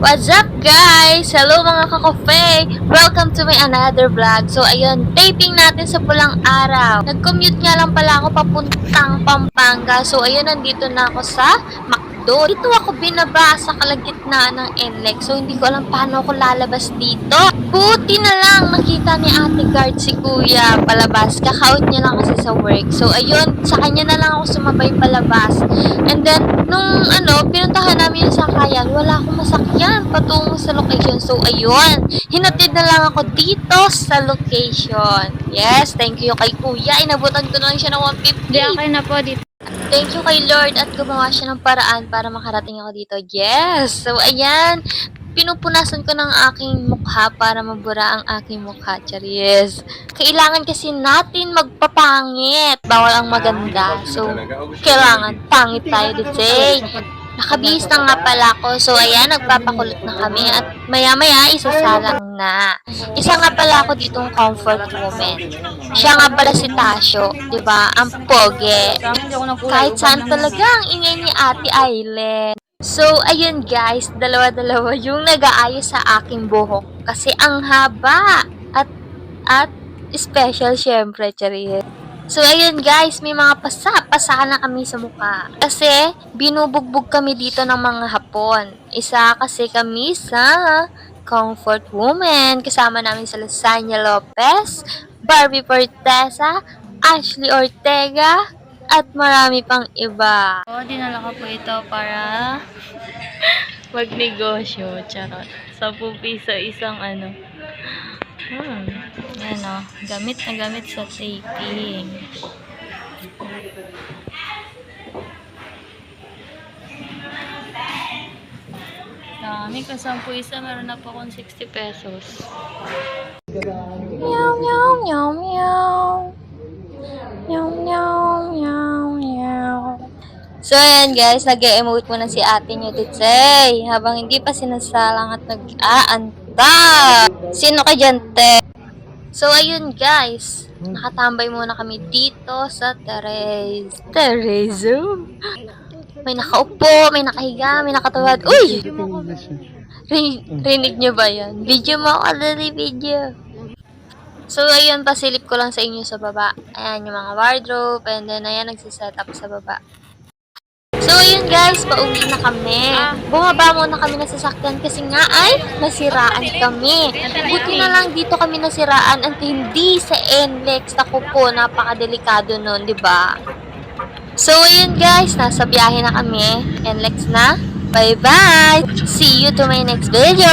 What's up guys? Hello mga kakofe! Welcome to my another vlog. So ayun, taping natin sa pulang araw. Nag-commute nga lang pala ako papuntang Pampanga. So ayun, nandito na ako sa McDo. Dito ako binaba sa kalagitnaan ng NLEX. So hindi ko alam paano ako lalabas dito. Buti na lang nakita ni Ate Guard si Kuya palabas. Kaka-out niya lang kasi sa work. So ayun, sa kanya na lang ako sumabay palabas. And then, nung pinuntahan namin yung sakayan, wala akong masakyan patungo sa location. So, ayun, hinatid na lang ako dito sa location. Yes, thank you kay Kuya. Inabutan ko na lang siya ng 150. Di, okay na po dito. Thank you kay Lord at gumawa siya ng paraan para makarating ako dito. Yes! So, ayan, pinupunasan ko ng aking mukha para mabura ang aking mukha. Charis. Kailangan kasi natin magpapangit. Bawal ang maganda. So, kailangan pangit tayo today. Nakabihis na nga pala ako. So, ayan, nagpapakulot na kami. At maya-maya, isasalang na. Isa nga pala ako ditong comfort woman. Siya nga pala si Tasyo. Diba? Ang pogi. Kahit saan talaga ang ingay ni Ate Aileen. So, ayun guys, dalawa-dalawa yung nag-aayos sa aking buhok. Kasi ang haba. At special syempre, Charis. So, ayun guys, may mga pasa na kami sa mukha. Kasi, binubugbog kami dito ng mga Hapon. Isa kasi kami sa Comfort Woman. Kasama namin sa Lasagna Lopez, Barbie Fortesa, Ashley Ortega, at marami pang iba. Dinala ko po ito para magnegosyo. Charot. 10 piso isang Yan o. Gamit na gamit sa taping. Dami ko 10 isa. Meron na po akong 60 pesos. Meow, meow, meow, meow. Meow, meow, meow, meow. So, ayan guys, nag-e-emote muna si ate nyo today. Habang hindi pa sinasalang at nag-aanta. Sino ka dyan, te? So, ayun guys. Nakatambay muna kami dito sa Terezo. May nakaupo, may nakahiga, may nakatawad. Uy! Rinig nyo ba yan? Video mo ako, dali video. So, ayun, pasilip ko lang sa inyo sa baba. Ayan, yung mga wardrobe. And then, ayan, nagsiset up sa baba. So, ayun guys, pauwi na kami. Bumaba muna kami na sasakyan kasi nga ay nasiraan kami. Buti na lang dito kami nasiraan at hindi sa NLEX. Ako po, napakadelikado nun, di ba? So, ayun guys, nasa biyahe na kami. NLEX na. Bye-bye! See you to my next video!